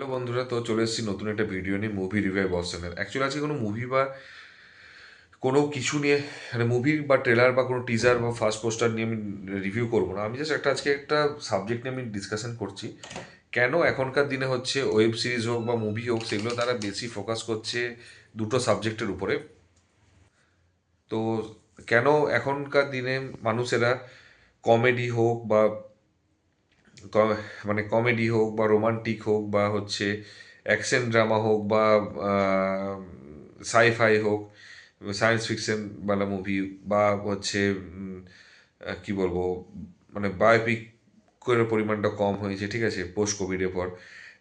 Hello বন্ধুরা, তো চলে এসেছি নতুন একটা ভিডিও নিয়ে মুভি রিভিউ বর্ষণের। অ্যাকচুয়ালি আজকে কোনো মুভি বা কোনো কিছু নিয়ে মানে মুভি বা ট্রেলার বা কোনো টিজার বা ফার্স্ট পোস্টার নিয়ে আমি রিভিউ করবো না। আমি জাস্ট আজকে একটা সাবজেক্ট নিয়ে আমি ডিসকাশন করছি। কেন এখনকার দিনে হচ্ছে ওয়েব সিরিজ হোক বা মুভি হোক, সেগুলো তারা বেশি ফোকাস করছে দুটো সাবজেক্টের উপরে। তো কেন এখনকার দিনে মানুষেরা কমেডি হোক বা মানে কমেডি হোক বা রোমান্টিক হোক বা হচ্ছে অ্যাকশন ড্রামা হোক বা সাইফাই হোক, সায়েন্স ফিকশন বালা মুভি বা হচ্ছে কি বলবো, মানে বায়োপিক করে পরিমাণটা কম হয়েছে, ঠিক আছে, পোস্ট কোভিডের পর।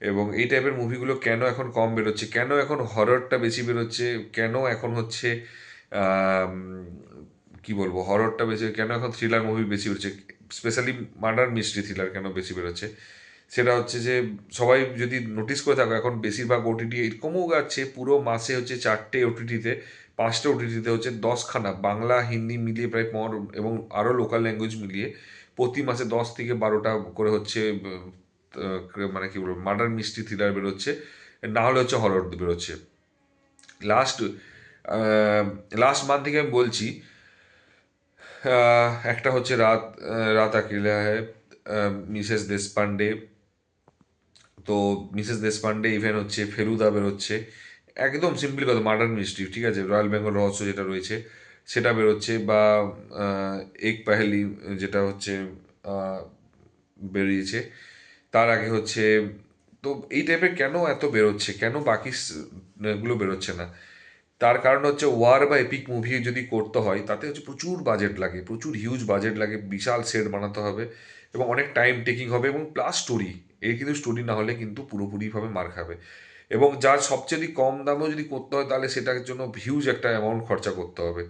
এবং এই টাইপের মুভিগুলো কেন এখন কম বেরোচ্ছে, কেন এখন হররটা বেশি বেরোচ্ছে, কেন এখন হচ্ছে আম, কি বলবো, হররটা বেশি, কেন এখন থ্রিলার মুভি বেশি বেরোচ্ছে, স্পেশালি মার্ডার মিস্ট্রি থ্রিলার কেন বেশি বেরোচ্ছে, সেটা হচ্ছে যে সবাই যদি নোটিস করে থাকো, এখন বেশিরভাগ ওটিটি এরকমও যাচ্ছে, পুরো মাসে হচ্ছে 4টে ওটিটিতে, 5টে ওটিটিতে হচ্ছে 10খানা, বাংলা হিন্দি মিলিয়ে প্রায় 15 এবং আরও লোকাল ল্যাঙ্গুয়েজ মিলিয়ে প্রতি মাসে 10 থেকে 12টা করে হচ্ছে মানে কি বলবো, মার্ডার মিস্ট্রি থ্রিলার বেরোচ্ছে, না হলে হচ্ছে হরর বেরোচ্ছে। লাস্ট লাস্ট মান্থ থেকে আমি বলছি, একটা হচ্ছে রাত আকেলা হ্যায়, মিসেস দেশপান্ডে। তো মিসেস দেশপান্ডে ইভেন হচ্ছে ফেলুদা বেরোচ্ছে, একদম সিম্পল কথা, মার্ডার মিস্ট্রি, ঠিক আছে, রয়্যাল বেঙ্গল রহস্য যেটা রয়েছে সেটা বেরোচ্ছে, বা আহ, এক পেহেলি যেটা হচ্ছে আহ, বেরিয়েছে। তার আগে হচ্ছে, তো এই টাইপের কেন এত বেরোচ্ছে, কেন বাকি গুলো বেরোচ্ছে না? তার কারণ হচ্ছে ওয়ার বা এপিক মুভি যদি করতে হয় তাতে হচ্ছে প্রচুর বাজেট লাগে, প্রচুর হিউজ বাজেট লাগে, বিশাল সেট বানাতে হবে এবং অনেক টাইম টেকিং হবে, এবং প্লাস স্টোরি, এই কিন্তু স্টোরি না হলে কিন্তু পুরোপুরিভাবে মার খাবে। এবং যার সবচেয়ে যদি কম দামেও যদি করতে হয় তাহলে সেটার জন্য হিউজ একটা অ্যামাউন্ট খরচা করতে হবে।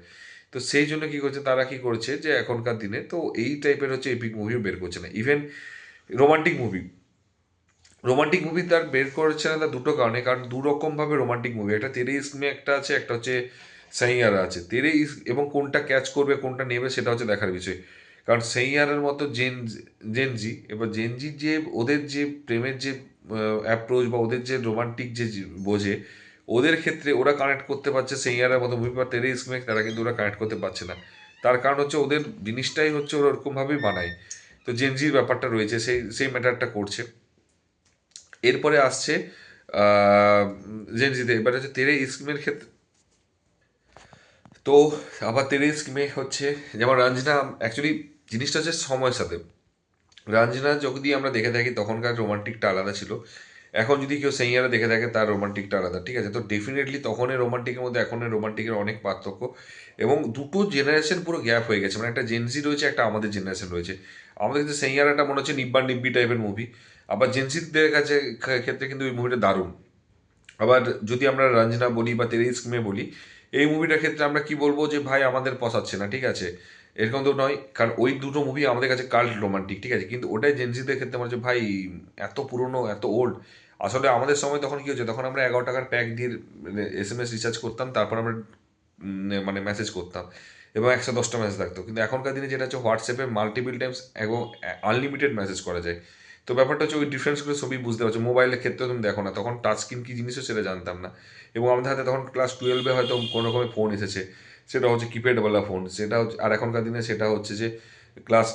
তো সেই জন্য কি করছে, তারা কি করছে যে এখনকার দিনে তো এই টাইপের হচ্ছে এপিক মুভিও বের করছে না। Even romantic movie, romantic movie তার বের করেছে না তার দুটো কারণে, কারণ দু রকম ভাবে রোমান্টিক মুভি, একটা তেরে ইস্ক মে একটা আছে, একটা হচ্ছে সাইয়ারা আছে। তেরে ইস্ক এবং কোনটা ক্যাচ করবে কোনটা নেবে সেটা হচ্ছে দেখার বিষয়। কারণ সেইয়ারার মতো জেনজি, এবার জেনজির যে ওদের যে প্রেমের যে অ্যাপ্রোচ বা ওদের যে রোমান্টিক যে বোঝে, ওদের ক্ষেত্রে ওরা কানেক্ট করতে পারছে সেইয়ারার মতো মুভি, বা তেরে ইস্ক মে তারা কিন্তু ওরা কানেক্ট করতে পারছে না। তার কারণ হচ্ছে ওদের জিনিসটাই হচ্ছে ওরা ওরকমভাবেই বানায়। তো জেনজির ব্যাপারটা রয়েছে, সেই সেই ম্যাটারটা করছে। এরপরে আসছে আহ, জেনজিতে, এবার হচ্ছে তেরে স্কিমের ক্ষেত্রে। তো আবার তেরে স্কিমে হচ্ছে যেমন রঞ্জনা, অ্যাকচুয়ালি জিনিসটা হচ্ছে সময়ের সাথে। রঞ্জনা যদি আমরা দেখে থাকি তখনকার রোমান্টিকটা আলাদা ছিল, এখন যদি কেউ সেইয়ারা দেখে থাকে তার রোমান্টিকটা আলাদা, ঠিক আছে। তো ডেফিনেটলি তখনের রোমান্টিকের মধ্যে এখনের রোমান্টিকের অনেক পার্থক্য, এবং দুটো জেনারেশন পুরো গ্যাপ হয়ে গেছে, মানে একটা জেনজি রয়েছে, একটা আমাদের জেনারেশন রয়েছে। আমাদের কিন্তু সেইয়ারাটা মনে হচ্ছে নিব্বা নিব্বি টাইপের মুভি, আবার জেনজিদের কাছে ক্ষেত্রে কিন্তু ওই মুভিটা দারুণ। আবার যদি আমরা রঞ্জনা বলি বা তেরে ইস্ক মে বলি, এই মুভিটার ক্ষেত্রে আমরা কি বলবো যে ভাই আমাদের পছাচ্ছে না, ঠিক আছে, এরকম তো নয়, কারণ ওই দুটো মুভি আমাদের কাছে কাল্ট রোমান্টিক, ঠিক আছে, কিন্তু ওটাই জেনজিদের ক্ষেত্রে মনে হচ্ছে ভাই এত পুরনো, এত ওল্ড। আসলে আমাদের সময় তখন কি হচ্ছে, তখন আমরা 11 টাকার প্যাক দিয়ে SMS রিচার্জ করতাম, তারপর আমরা মানে মেসেজ করতাম, এবং 110টা মেসেজ থাকতো। কিন্তু এখনকার দিনে যেটা হচ্ছে হোয়াটসঅ্যাপে মাল্টিপল টাইমস এবং আনলিমিটেড মেসেজ করা যায়। তো ব্যাপারটা হচ্ছে ওই ডিফারেন্সগুলো সবই বুঝতে পারছো। মোবাইলের ক্ষেত্রে তুমি দেখো না, তখন টাচ স্ক্রিন কী জিনিসও সেটা জানতাম না, এবং আমাদের হাতে তখন ক্লাস 12-এ হয়তো কোনো রকমের ফোন এসেছে, সেটা হচ্ছে কিপ্যাডওয়ালা ফোন, সেটা হচ্ছে, আর এখনকার দিনে সেটা হচ্ছে যে ক্লাস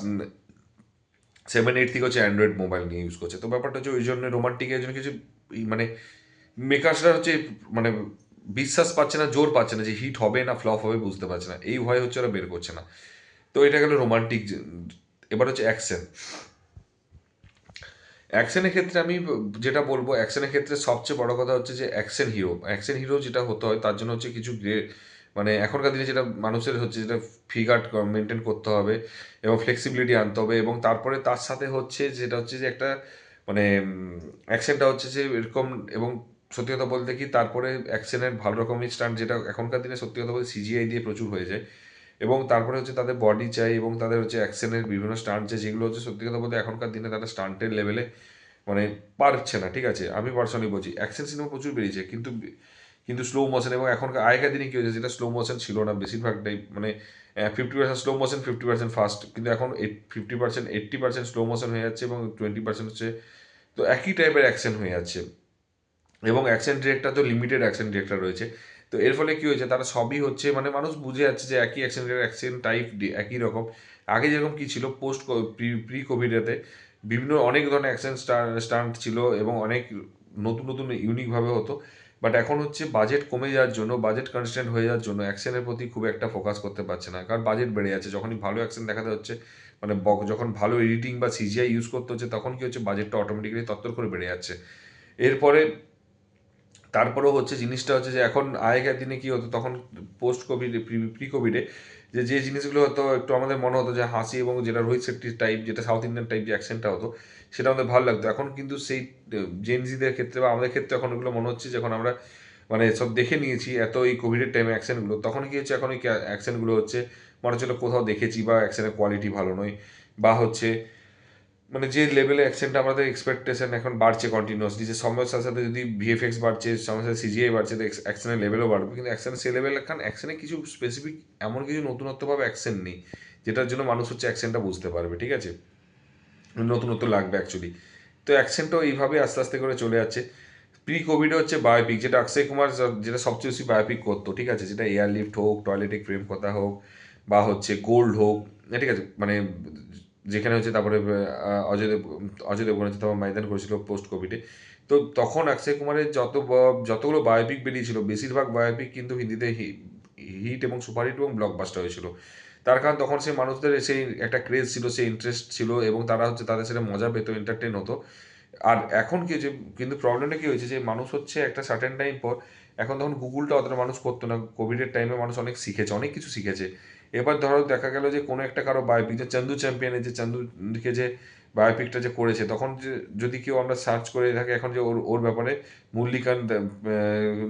7-8 থেকে হচ্ছে অ্যান্ড্রয়েড মোবাইল নিয়ে ইউজ করছে। তো ব্যাপারটা হচ্ছে ওই জন্য রোমান্টিকের জন্য কিছু মানে মেকার্সরা হচ্ছে মানে বিশ্বাস পাচ্ছে না, জোর পাচ্ছে না যে হিট হবে না ফ্লপ হবে, বুঝতে পারছে না, এই ভয় হচ্ছে ওরা বের করছে না। তো এটা গেল রোমান্টিক। এবার হচ্ছে অ্যাকশন। অ্যাকশনের ক্ষেত্রে আমি যেটা বলবো, অ্যাকশনের ক্ষেত্রে সবচেয়ে বড় কথা হচ্ছে যে অ্যাকশন হিরো যেটা হতে হয় তার জন্য হচ্ছে কিছু মানে এখনকার দিনে যেটা মানুষের হচ্ছে, যেটা ফিগার মেনটেন করতে হবে এবং ফ্লেক্সিবিলিটি আনতে হবে, এবং তারপরে তার সাথে হচ্ছে যেটা হচ্ছে যে একটা মানে অ্যাকশনটা হচ্ছে যে এরকম, এবং সত্যি কথা বলতে কি, তারপরে অ্যাকশনের ভালো রকমের স্টান্ট, যেটা এখনকার দিনে সত্যি কথা বলতে CGI দিয়ে প্রচুর হয়ে যায়, এবং তারপরে হচ্ছে তাদের বডি চাই, এবং তাদের হচ্ছে অ্যাকশনের বিভিন্ন স্টান্ট চাই, যেগুলো হচ্ছে সত্যি কথা বলতে এখনকার দিনে তারা স্টান্টের লেভেলে মানে পারছে না, ঠিক আছে। আমি পার্সোনালি বলছি অ্যাকশন সিনেমা প্রচুর বেরিয়েছে, কিন্তু কিন্তু স্লো মোশন, এবং এখনকার আগেকার দিনে কী হয়েছে, যেটা স্লো মোশন ছিল না বেশিরভাগটাই, মানে 50% স্লো মোশন, 50% ফাস্ট, কিন্তু এখন 50% 80% স্লো মোশন হয়ে যাচ্ছে, এবং 20% হচ্ছে, তো একই টাইপের অ্যাকশন হয়ে যাচ্ছে। এবং অ্যাকশন ডিরেক্টর তো লিমিটেড অ্যাকশন ডিরেক্টর রয়েছে। তো এর ফলে কী হয়েছে, তারা সবই হচ্ছে মানে মানুষ বুঝে যাচ্ছে যে একই অ্যাকশন ডিরেক্টর, অ্যাকশন টাইপ একই রকম। আগে যেরকম কী ছিল, প্রি কোভিডেতে বিভিন্ন অনেক ধরনের অ্যাকশন স্টান্ট ছিল এবং অনেক নতুন নতুন ইউনিকভাবে হতো। বাট এখন হচ্ছে বাজেট কমে যাওয়ার জন্য, বাজেট কনস্ট্যান্ট হয়ে যাওয়ার জন্য অ্যাকশনের প্রতি খুব একটা ফোকাস করতে পারছে না, কারণ বাজেট বেড়ে যাচ্ছে। যখনই ভালো অ্যাকশন দেখাতে হচ্ছে, মানে যখন ভালো এডিটিং বা সিজিআই ইউজ করতে হচ্ছে, তখন কি হচ্ছে, বাজেটটা অটোমেটিক্যালি তত্তর করে বেড়ে যাচ্ছে। এরপরে তারপরেও হচ্ছে জিনিসটা হচ্ছে যে এখন আগেকার দিনে কী হতো, তখন পোস্ট কোভিডে, প্রি কোভিডে যে জিনিসগুলো হতো একটু আমাদের মনে হতো যে হাসি, এবং যেটা রোহিত শেট্টির টাইপ, যেটা সাউথ ইন্ডিয়ান টাইপ যে অ্যাকশনটা হতো, সেটা আমাদের ভালো লাগতো। এখন কিন্তু সেই জেনজিদের ক্ষেত্রে বা আমাদের ক্ষেত্রে এখন ওগুলো মনে হচ্ছে, যখন আমরা মানে সব দেখে নিয়েছি এত এই কোভিডের টাইমে অ্যাকশনগুলো, তখন কি হচ্ছে, এখন ওই অ্যাকশনগুলো হচ্ছে মনে হচ্ছিল কোথাও দেখেছি, বা অ্যাকশনের কোয়ালিটি ভালো নয়, বা হচ্ছে মানে যে লেভেলে অ্যাকশনটা আমাদের এক্সপেকটেশন এখন বাড়ছে কন্টিনিউয়াসলি, যে সময়ের সাথে সাথে যদি ভিএফএক্স বাড়ছে, সময়ের সাথে সিজিআই বাড়ছে, তো অ্যাকশনের লেভেলও বাড়বে, কিন্তু অ্যাকশনের সেই লেভেল এখন অ্যাকশনে কিছু স্পেসিফিক এমন কিছু নতুনত্বভাবে অ্যাকশন নেই যেটার জন্য মানুষ হচ্ছে অ্যাকশনটা বুঝতে পারবে, ঠিক আছে, নতুনত্ব লাগবে অ্যাকচুয়ালি। তো অ্যাকশনটাও এইভাবে আস্তে আস্তে করে চলে যাচ্ছে। প্রি কোভিডে হচ্ছে বায়োপিক, যেটা অক্ষয় কুমার যেটা সবচেয়ে বেশি বায়োপিক করতো, ঠিক আছে, যেটা এয়ারলিফট হোক, টয়লেটিক প্রেম কথা হোক, বা হচ্ছে গোল্ড হোক, ঠিক আছে, মানে যেখানে হচ্ছে, তারপরে অজয় দেবগন হচ্ছে তখন ময়দান করেছিল পোস্ট কোভিডে। তো তখন অক্ষয় কুমারের যতগুলো বায়োপিক বেরিয়েছিল, বেশিরভাগ বায়োপিক কিন্তু হিন্দিতে হিট এবং সুপারহিট এবং ব্লকবাস্টার হয়েছিল। তার কারণ তখন সেই মানুষদের সেই একটা ক্রেজ ছিল, সেই ইন্টারেস্ট ছিল, এবং তারা হচ্ছে তাদের সেটা মজা পেতো, এন্টারটেন হতো। আর এখন কি হয়েছে, কিন্তু প্রবলেমটা কি হয়েছে, যে মানুষ হচ্ছে একটা সার্টেন টাইম পর, এখন তখন গুগলটা অতটা মানুষ করতো না, কোভিডের টাইমে মানুষ অনেক শিখেছে, অনেক কিছু শিখেছে। এবার ধরো দেখা গেল যে কোনো একটা কারো বায়োপিক, যে চান্দু চ্যাম্পিয়নের যে চান্দুকে যে বায়োপিকটা যে করেছে, তখন যে যদি কেউ আমরা সার্চ করে থাকে এখন, যে ওর ওর ব্যাপারে মল্লিকান্ত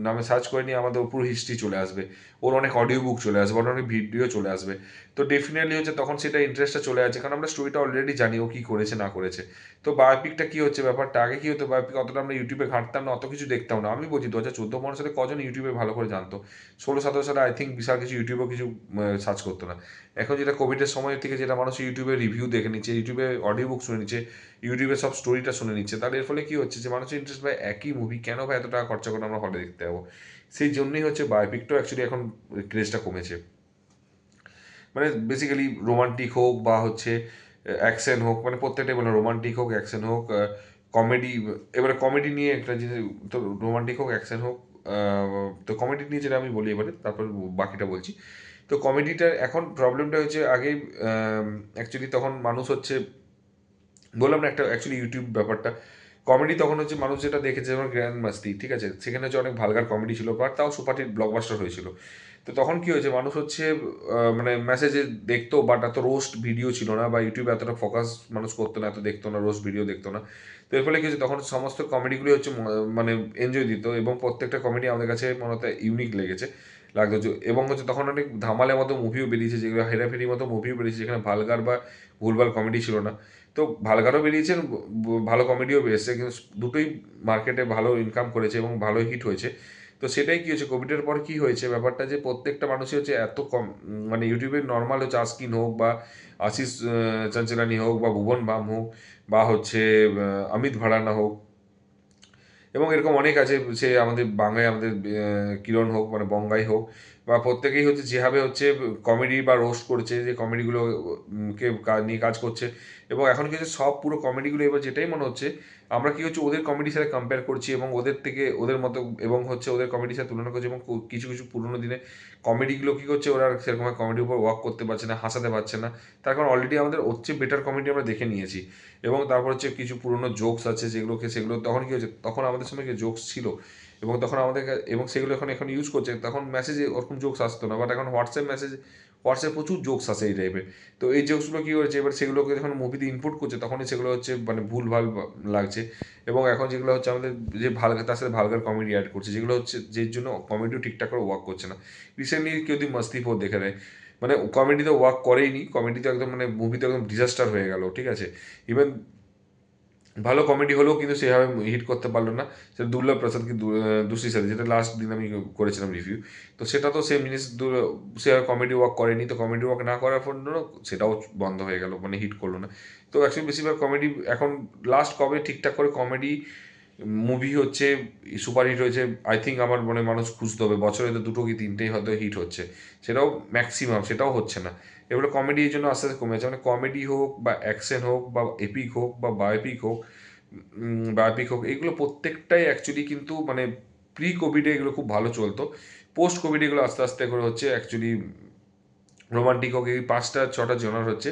নামে সার্চ করে নিয়ে আমাদের পুরো হিস্ট্রি চলে আসবে, ওর অনেক অডিও বুক চলে আসবে, ওর অনেক ভিডিও চলে আসবে। তো ডেফিনেটলি হচ্ছে তখন সেটা ইন্টারেস্টটা চলে আছে, কারণ আমরা স্টোরিটা অলরেডি জানি ও কী করেছে না করেছে। তো বায়োপিকটা কী হচ্ছে ব্যাপারটা, আগে কী হতো, বায়োপিক অতটা আমরা ইউটিউবে ঘাঁটতাম না, অত কিছু দেখতাম না। আমি বলছি 2014-15 সালে কজন ইউটিউবে ভালো করে জানতো, 16-17 সালে আই থিঙ্ক বিশাল কিছু ইউটিউবেও কিছু সার্চ করতো না। এখন যেটা কোভিডের সময় থেকে যেটা মানুষ ইউটিউবে রিভিউ দেখে নিচ্ছে, ইউটিউবে অডিও বুক শুনে নিচ্ছে, ইউটিউবে সব স্টোরিটা শুনে নিচ্ছে, তাহলে এর ফলে কী হচ্ছে, যে মানুষের ইন্টারেস্ট, ভাই একই মুভি কেন ভাই এত টাকা খরচা করে আমরা হলে দেখতে যাবো। সেই জন্যই হচ্ছে বায়োপিকটাও অ্যাকচুয়ালি এখন ক্রেজটা কমেছে। মানে বেসিক্যালি রোমান্টিক হোক বা হচ্ছে অ্যাকশন হোক, মানে প্রত্যেকটাই বলে, রোমান্টিক হোক, অ্যাকশন হোক, কমেডি। এবারে কমেডি নিয়ে একটা জিনিস, তো রোমান্টিক হোক, অ্যাকশন হোক, তো কমেডি নিয়ে যেটা আমি বলি এবারে, তারপর বাকিটা বলছি। তো কমেডিটার এখন প্রবলেমটা হচ্ছে, আগে অ্যাকচুয়ালি তখন মানুষ হচ্ছে, বললাম না একটা অ্যাকচুয়ালি ইউটিউব ব্যাপারটা, কমেডি তখন হচ্ছে মানুষ যেটা দেখেছে, যেমন গ্র্যান্ড মাস্তি, ঠিক আছে, সেখানে হচ্ছে অনেক ভালগার কমেডি ছিল, বাট তাও সুপারহিট ব্লকবাস্টার হয়েছিল। তো তখন কি হয়েছে, মানুষ হচ্ছে মানে মেসেজে দেখতো, বাট এত রোস্ট ভিডিও ছিল না, বা ইউটিউবে এতটা ফোকাস মানুষ করতো না, এত দেখতো না, রোস্ট ভিডিও দেখতো না। তো এর ফলে কি হচ্ছে, তখন সমস্ত কমেডিগুলি হচ্ছে মানে এনজয় দিত, এবং প্রত্যেকটা কমেডি আমাদের কাছে মনে হতো ইউনিক লেগেছে, লাগতো এবং হচ্ছে তখন অনেক ধামালের মতো মুভিও বেরিয়েছে, যেগুলো হেরাফেরির মতো মুভিও বেরিয়েছে, যেখানে ভালগার বা ভুলভাল কমেডি ছিল না। তো ভালগারও বেরিয়েছে, ভালো কমেডিও বেরিয়েছে, কিন্তু দুটোই মার্কেটে ভালো ইনকাম করেছে এবং ভালো হিট হয়েছে। তো সেটাই কী হয়েছে, কোভিডের পর কী হয়েছে ব্যাপারটা, যে প্রত্যেকটা মানুষই হচ্ছে এত কম, মানে ইউটিউবে নর্মাল হচ্ছে আস্কিন হোক, বা আশিস চঞ্চলানি হোক, বা ভুবন বাম হোক, বা হচ্ছে অমিত ভাড়ানা হোক, এবং এরকম অনেক আছে, সে আমাদের বাংলায় আমাদের কিরণ হোক, মানে বঙ্গাই হোক, বা প্রত্যেকেই হচ্ছে যেভাবে হচ্ছে কমেডি বা রোস্ট করছে, যে কমেডিগুলো কে নিয়ে কাজ করছে। এবং এখন কিছু সব পুরো কমেডিগুলো এবার যেটাই মনে হচ্ছে, আমরা কি হচ্ছে ওদের কমেডির সাথে কম্পেয়ার করছি, এবং ওদের থেকে ওদের মতো, এবং হচ্ছে ওদের কমেডির সাথে তুলনা করছি, এবং কিছু কিছু পুরোনো দিনে কমেডিগুলো কী করছে, ওরা সেরকম কমেডির উপর ওয়ার্ক করতে পারছে না, হাসাতে পারছে না। তার কারণ অলরেডি আমাদের হচ্ছে বেটার কমেডি আমরা দেখে নিয়েছি। এবং তারপর হচ্ছে কিছু পুরোনো জোকস আছে, যেগুলোকে সেগুলো তখন কী হচ্ছে, তখন আমাদের সময় কি জোকস ছিল, এবং তখন আমাদের এবং সেগুলো এখন এখন ইউজ করছে, তখন মেসেজে ওরকম জোকস আসতো না, বাট এখন হোয়াটসঅ্যাপ প্রচুর জোকস আসে এই টাইপের। তো এই জোকসগুলো কী হয়েছে, এবার সেগুলোকে যখন মুভিতে ইনপুট করছে, তখনই সেগুলো হচ্ছে মানে ভুলভাল লাগছে। এবং এখন যেগুলো হচ্ছে আমাদের যে ভালগার, তার সাথে ভালগার কমেডি অ্যাড করছে, যেগুলো হচ্ছে যের জন্য কমেডিও ঠিকঠাক করে ওয়ার্ক করছে না। রিসেন্টলি কেউ যদি মস্তি 4 দেখে নেয়, মানে কমেডিতে ওয়ার্ক করেইনি, কমেডিতে একদম মানে মুভিতে একদম ডিজাস্টার হয়ে গেল, ঠিক আছে। ইভেন ভালো কমেডি হলেও কিন্তু সেভাবে হিট করতে পারলো না। সেটা দুর্লভ প্রসাদ কি দোষীর সাথে, যেটা লাস্ট দিন আমি করেছিলাম রিভিউ। তো সেটা তো সেম জিনিস, সেভাবে কমেডি ওয়ার্ক করেনি, তো কমেডি ওয়ার্ক না করার জন্য সেটাও বন্ধ হয়ে গেল, মানে হিট করলো না। তো অ্যাকচুয়ালি বেশিরভাগ কমেডি এখন লাস্ট কবে ঠিকঠাক করে কমেডি মুভি হচ্ছে সুপারহিট হয়েছে, আই থিঙ্ক আমার মনে মানুষ খুঁজতে হবে বছরে হয়তো দুটো কি তিনটেই হয়তো হিট হচ্ছে, সেটাও ম্যাক্সিমাম, সেটাও হচ্ছে না। এবারে কমেডি এই জন্য আস্তে আস্তে কমে যাচ্ছে, মানে কমেডি হোক বা অ্যাকশন হোক বা এপিক হোক বা বায়োপিক হোক, এগুলো প্রত্যেকটাই অ্যাকচুয়ালি কিন্তু মানে প্রি কোভিডে এগুলো খুব ভালো চলতো, পোস্ট কোভিডে এগুলো আস্তে আস্তে করে হচ্ছে অ্যাকচুয়ালি রোমান্টিক হোক, এই পাঁচটা ছটা জনার হচ্ছে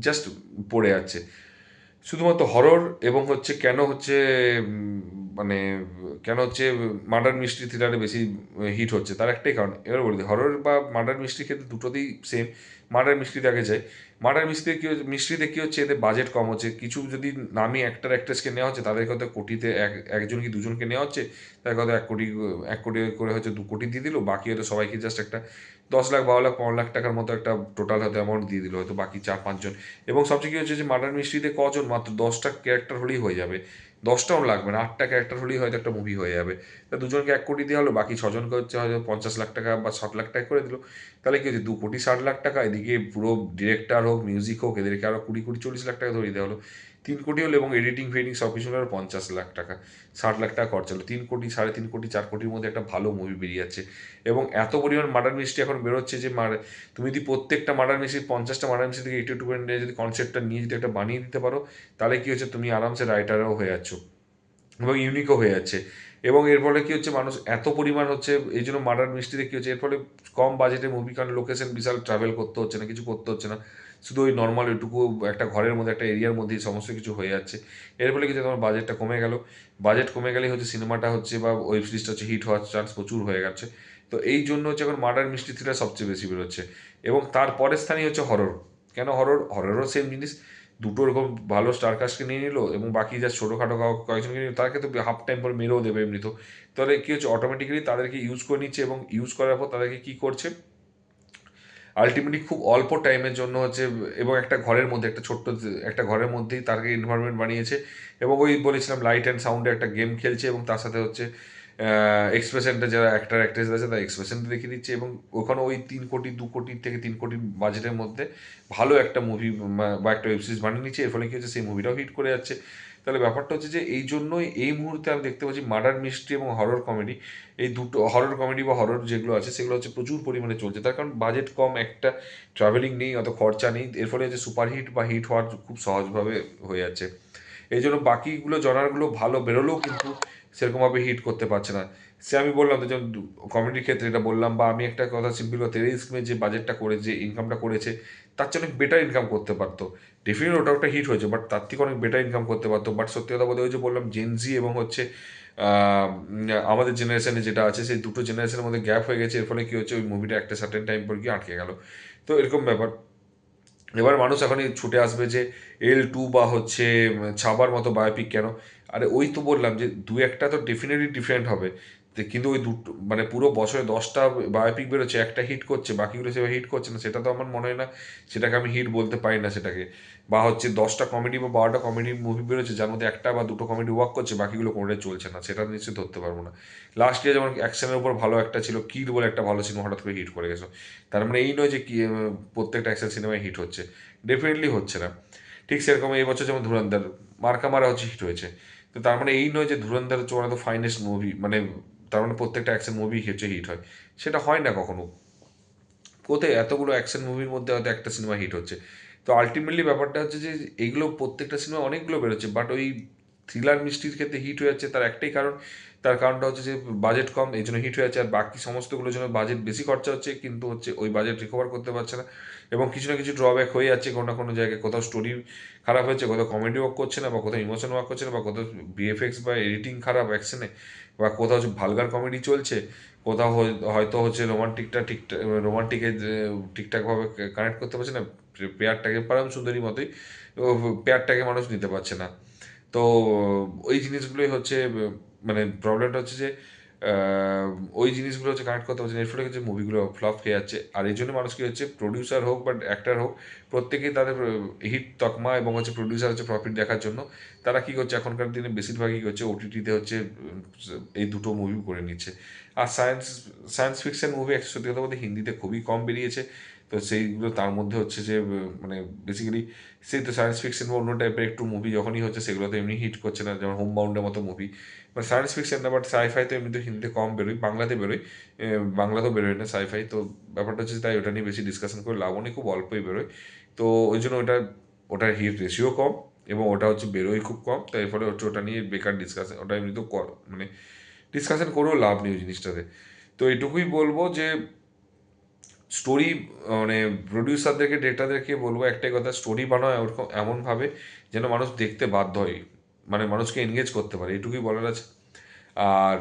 জাস্ট পড়ে যাচ্ছে। শুধুমাত্র হরর এবং হচ্ছে কেন হচ্ছে মানে কেন হচ্ছে মার্ডার মিস্ট্রি থ্রিলারে বেশি হিট হচ্ছে, তার একটাই কারণ। এবার বলি হরর বা মার্ডার মিস্ট্রির ক্ষেত্রে দুটোতেই সেম। মার্ডার মিস্ট্রিতে আগে যায়, মার্ডার মিস্ট্রিতে কী হচ্ছে, মিস্ট্রিতে কী হচ্ছে, এদের বাজেট কম হচ্ছে, কিছু যদি নামি অ্যাক্টর অ্যাক্ট্রেসকে নেওয়া হচ্ছে তাদেরকে হয়তো কোটিতে একজন কি দুজনকে নেওয়া হচ্ছে, তাদেরকে হয়তো 1 কোটি করে হয়তো 2 কোটি দিয়ে দিল, বাকি হয়তো সবাইকে জাস্ট একটা 10 লাখ 12 লাখ 15 লাখ টাকার মতো একটা টোটাল হয়তো অ্যামাউন্ট দিয়ে দিল হয়তো বাকি 4-5 জন। এবং সবচেয়ে কী হচ্ছে যে মার্ডার মিস্ট্রিতে কজন, মাত্র 10টা ক্যারেক্টার হলেই হয়ে যাবে, 10টাও লাগবে না, 8টা ক্যারেক্টার হলেই হয়তো একটা মুভি হয়ে যাবে। তা দুজনকে 1 কোটি দেওয়া হলো, বাকি ছজনকে হচ্ছে হয়তো 50 লাখ টাকা বা 60 লাখ টাকা করে দিল, তাহলে কি হচ্ছে 2 কোটি 60 লাখ টাকা, এদিকে পুরো ডিরেক্টর হোক মিউজিক হোক এদেরকে আরও 20 কোটি 40 লাখ টাকা ধরিয়ে দেওয়া হলো, 3 কোটি হলো, এবং এডিটিং ফেডিটিং সব কিছু আরও 50 লাখ টাকা, 60 লাখ টাকা খরচা হলো, 3 কোটি 3.5 কোটি 4 কোটির মধ্যে একটা ভালো মুভি বেরিয়ে যাচ্ছে। এবং এত পরিমাণ মার্ডার মিস্ট্রি এখন বেরোচ্ছে যে তুমি যদি প্রত্যেকটা মার্ডার মিস্ট্রি 50টা মার্ডার মিস্ট্রি থেকে একটু একটু করে নিয়ে যদি কনসেপ্টটা নিয়ে যদি একটা বানিয়ে দিতে পারো, তাহলে কি হচ্ছে তুমি আরামসে রাইটারও হয়ে যাচ্ছ এবং ইউনিকও হয়ে যাচ্ছে। এবং এর ফলে কী হচ্ছে, মানুষ এত পরিমাণ হচ্ছে, এই জন্য মার্ডার মিস্ট্রিতে কী হচ্ছে, এর ফলে কম বাজেটে মুভি, কারণ লোকেশন বিশাল ট্রাভেল করতে হচ্ছে না, কিছু করতে হচ্ছে না, শুধু ওই নর্মাল এটুকু একটা ঘরের মধ্যে একটা এরিয়ার মধ্যেই সমস্ত কিছু হয়ে যাচ্ছে। এর ফলে কিছু তোমার বাজেটটা কমে গেল, বাজেট কমে গেলেই হচ্ছে সিনেমাটা হচ্ছে বা ওয়েব সিরিজটা হচ্ছে হিট হওয়ার চান্স প্রচুর হয়ে গেছে। তো এই জন্য হচ্ছে এখন মার্ডার মিস্ট্রি থ্রিলার সবচেয়ে বেশি বেরোচ্ছে। এবং তারপরের স্থানীয় হচ্ছে হরর। কেন হররও সেম জিনিস, দুটো এরকম ভালো স্টার কাস্টকে নিয়ে নিল এবং বাকি যা ছোটোখাটো কয়েকজনকে নিল, তাদেরকে তো হাফ টাইম পর মেরেও দেবে এমনি তো। তাহলে কী হচ্ছে, অটোমেটিক্যালি তাদেরকে ইউজ করে নিচ্ছে, এবং ইউজ করার পর তাদেরকে কী করছে, আলটিমেটলি খুব অল্প টাইমের জন্য হচ্ছে, এবং একটা ঘরের মধ্যে একটা ছোট্ট একটা ঘরের মধ্যেই তাকে এনভায়রনমেন্ট বানিয়েছে, এবং ওই বলেছিলাম লাইট অ্যান্ড সাউন্ডে একটা গেম খেলছে, এবং তার সাথে হচ্ছে এক্সপ্রেশনটা যারা অ্যাক্টার অ্যাক্ট্রেস আছে তার এক্সপ্রেশনটা দেখিয়ে দিচ্ছে, এবং ওখানে ওই 3 কোটি 2 কোটি থেকে 3 কোটি বাজেটের মধ্যে ভালো একটা মুভি বা একটা ওয়েব সিরিজ বানিয়ে নিচ্ছে। এর ফলে কী হচ্ছে, সেই মুভিটাও হিট করে যাচ্ছে। তাহলে ব্যাপারটা হচ্ছে যে এই জন্যই এই মুহূর্তে আমি দেখতে পাচ্ছি মার্ডার মিস্ট্রি এবং হরর কমেডি, এই দুটো হরর কমেডি বা হরর যেগুলো আছে সেগুলো হচ্ছে প্রচুর পরিমাণে চলছে, তার কারণ বাজেট কম, একটা ট্রাভেলিং নেই, অত খরচা নেই, এর ফলে হচ্ছে সুপারহিট বা হিট হওয়ার খুব সহজভাবে হয়ে যাচ্ছে। এই জন্য বাকিগুলো জনারগুলো ভালো বেরোলেও কিন্তু সেরকমভাবে হিট করতে পারছে না। সে আমি বললাম তো, যেমন কমেডির ক্ষেত্রে এটা বললাম, বা আমি একটা কথা সিম্পল কথা, টেরিজমে যে বাজেটটা করে যে ইনকামটা করেছে, তার চেয়ে অনেক বেটার ইনকাম করতে পারতো। ডেফিনেটলি ওটা একটা হিট হয়েছে, বাট তার থেকে অনেক বেটার ইনকাম করতে পারতো। বাট সত্যি কথা বলতে, ওই যে বললাম জেনজি এবং হচ্ছে আমাদের জেনারেশনে যেটা আছে, সেই দুটো জেনারেশনের মধ্যে গ্যাপ হয়ে গেছে, এর ফলে কী হচ্ছে, ওই মুভিটা একটা সার্টেন টাইম পর গিয়ে আটকে গেল। তো এরকম ব্যাপার। এবার মানুষ এখনই ছুটে আসবে যে L2 বা হচ্ছে ছাবার মতো বায়োপিক কেন? আরে ওই তো বললাম যে দু একটা তো ডেফিনেটলি ডিফারেন্ট হবে। কিন্তু ওই দুটো মানে পুরো বছরে 10টা বায়োপিক বেরোচ্ছে, একটা হিট করছে, বাকিগুলো সেভাবে হিট করছে না, সেটা তো আমার মনে হয় না সেটাকে আমি হিট বলতে পারি না সেটাকে। বা হচ্ছে 10টা কমেডি বা 12টা কমেডি মুভি বেরোচ্ছে, যার মধ্যে একটা বা দুটো কমেডি ওয়ার্ক করছে, বাকিগুলো কোনোটাই চলছে না, সেটা নিশ্চয়ই ধরতে পারবো না। লাস্ট ইয়ার যেমন অ্যাকশনের উপর ভালো একটা ছিল, কিড বলে একটা ভালো সিনেমা হঠাৎ করে হিট করে গেছে, তার মানে এই নয় যে কি প্রত্যেকটা অ্যাকশন সিনেমায় হিট হচ্ছে, ডেফিনেটলি হচ্ছে না। ঠিক সেরকম এই বছর যেমন ধুরন্ধর মার্কা মারা হচ্ছে হিট হয়েছে, তো তার মানে এই নয় যে ধুরন্ধর হচ্ছে one of the finest movie, মানে তার মানে প্রত্যেকটা অ্যাকশন মুভি হচ্ছে হিট হয়, সেটা হয় না কখনো। কোথায় এতগুলো অ্যাকশন মুভির মধ্যে হয়তো একটা সিনেমা হিট হচ্ছে। তো আলটিমেটলি ব্যাপারটা হচ্ছে যে এইগুলো প্রত্যেকটা সিনেমা অনেকগুলো বেরোচ্ছে, বাট ওই থ্রিলার মিস্ট্রির ক্ষেত্রে হিট হয়ে যাচ্ছে, তার একটাই কারণ, তার কারণটা হচ্ছে যে বাজেট কম, এই জন্য হিট হয়ে যাচ্ছে। আর বাকি সমস্তগুলোর জন্য বাজেট বেশি খরচা হচ্ছে, কিন্তু হচ্ছে ওই বাজেট রিকভার করতে পারছে না, এবং কিছু না কিছু ড্রব্যাক হয়ে যাচ্ছে কোনো না কোনো জায়গায়, কোথাও স্টোরি খারাপ হচ্ছে, কোথাও কমেডি ওয়ার্ক করছে না, বা কোথাও ইমোশন ওয়ার্ক করছে না, বা কোথাও ভিএফএক্স বা এডিটিং খারাপ অ্যাকশনে, বা কোথাও হচ্ছে ভালগার কমেডি চলছে, কোথাও হয়তো হচ্ছে রোমান্টিকটা ঠিকঠাক রোমান্টিকে ঠিকঠাকভাবে কানেক্ট করতে পারছে না, পেয়ারটাকে পারম সুন্দরী মতোই পেয়ারটাকে মানুষ নিতে পারছে না। তো ওই জিনিসগুলোই হচ্ছে মানে প্রবলেমটা হচ্ছে যে আহ, ওই জিনিসগুলো হচ্ছে কানেক্ট করতে পারছে না, এর ফলে হচ্ছে মুভিগুলো ফ্লপ খেয়ে যাচ্ছে। আর এই জন্য মানুষ কি হচ্ছে, প্রডিউসার হোক বা অ্যাক্টার হোক, প্রত্যেকেই তাদের হিট তকমা এবং হচ্ছে প্রডিউসার হচ্ছে প্রফিট দেখার জন্য তারা কি করছে, এখনকার দিনে বেশিরভাগই কি হচ্ছে ওটিটিতে হচ্ছে এই দুটো মুভি করে নিচ্ছে। আর সায়েন্স সায়েন্স ফিকশন মুভি সত্যি কথা বলতে হিন্দিতে খুবই কম বেরিয়েছে, তো সেইগুলো তার মধ্যে হচ্ছে যে মানে বেসিক্যালি সেই তো সায়েন্স ফিকশন বা অন্য টাইপের একটু মুভি যখনই হচ্ছে সেগুলো তো এমনি হিট করছে না, যেমন হোম বাউন্ডের মতো মুভি। মানে সায়েন্স ফিকশন না, বাট সাইফাই তো এমনিতে হিন্দিতে কম বেরোয়, বাংলাতে বেরোয়, বাংলাতেও বেরোয় না সাইফাই। তো ব্যাপারটা হচ্ছে তাই ওটা নিয়ে বেশি ডিসকাশন করে লাভ নেই, খুব অল্পই বেরোয়। তো ওই জন্য ওটার হিট রেশিও কম, এবং ওটা হচ্ছে বেরোয় খুব কম, তাই ফলে হচ্ছে ওটা নিয়ে বেকার ডিসকাশন, ওটা এমনিতেও মানে ডিসকাশন করেও লাভ নেই ওই জিনিসটাতে। তো এটুকুই বলবো যে স্টোরি, মানে প্রডিউসারদেরকে ডিরেক্টরদেরকে বলবো একটাই কথা, স্টোরি বানাও ওরকম এমনভাবে যেন মানুষ দেখতে বাধ্য হয়, মানে মানুষকে এনগেজ করতে পারে, এটুকুই বলার আছে। আর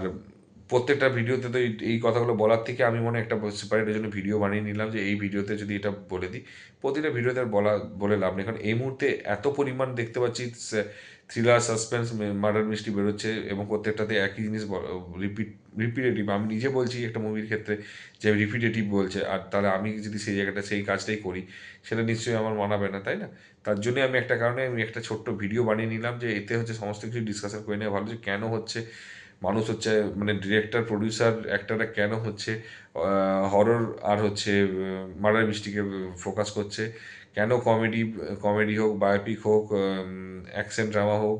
প্রত্যেকটা ভিডিওতে তো এই কথাগুলো বলার থেকে আমি মনে হয় একটা সেপারেটের জন্য ভিডিও বানিয়ে নিলাম, যে এই ভিডিওতে যদি এটা বলে দিই। প্রতিটা ভিডিওতে আর বলে লাভ নেই, কারণ এই মুহূর্তে এত পরিমাণ দেখতে পাচ্ছি থ্রিলার, সাসপেন্স, মার্ডার মিস্ট্রি বেরোচ্ছে, এবং প্রত্যেকটাতে একই জিনিস রিপিটেটিভ। আমি নিজে বলছি একটা মুভির ক্ষেত্রে যে রিপিটেটিভ বলছে, আর তাহলে আমি যদি সেই জায়গাটা সেই কাজটাই করি, সেটা নিশ্চয়ই আমার মানাবে না, তাই না? তার জন্য আমি একটা কারণে আমি একটা ছোট্ট ভিডিও বানিয়ে নিলাম, যে এতে হচ্ছে সমস্ত কিছু ডিসকাশন করে নেওয়া ভালো, যে কেন হচ্ছে মানুষ হচ্ছে, মানে ডিরেক্টর, প্রডিউসার, অ্যাক্টররা কেন হচ্ছে হরর আর হচ্ছে মার্ডার মিস্ট্রিকে ফোকাস করছে, কেন কমেডি হোক, বায়োপিক হোক, অ্যাকশন ড্রামা হোক,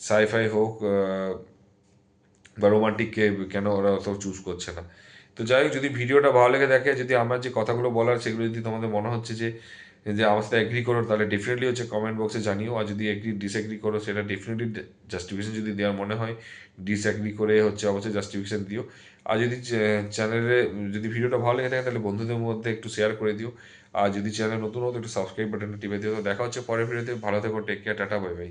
সাইফাই হোক, বা রোমান্টিককে কেন ওরা অত চুজ করছে না। তো যাই হোক, যদি ভিডিওটা ভালো লেগে থাকে, যদি আমার যে কথাগুলো বলার সেগুলো যদি তোমাদের মনে হচ্ছে যে যে আমার সাথে এগ্রি করো, তাহলে ডেফিনেটলি হচ্ছে কমেন্ট বক্সে জানিও। আর যদি ডিসএগ্রি করো, সেটা ডেফিনেটলি জাস্টিফিকেশন যদি দেওয়ার মনে হয়, ডিসএগ্রি করে হচ্ছে অবশ্যই জাস্টিফিকেশন দিও। আর যদি চ্যানেলে, যদি ভিডিওটা ভালো লেগে থাকে, তাহলে বন্ধুদের মধ্যে একটু শেয়ার করে দিও। আর যদি চ্যানেল নতুন হতো, একটু সাবস্ক্রাইব বাটনটা টিপে দিও। তো দেখা হচ্ছে পরের ভিডিওতে, ভালো থেকো, take care, tata, bye by.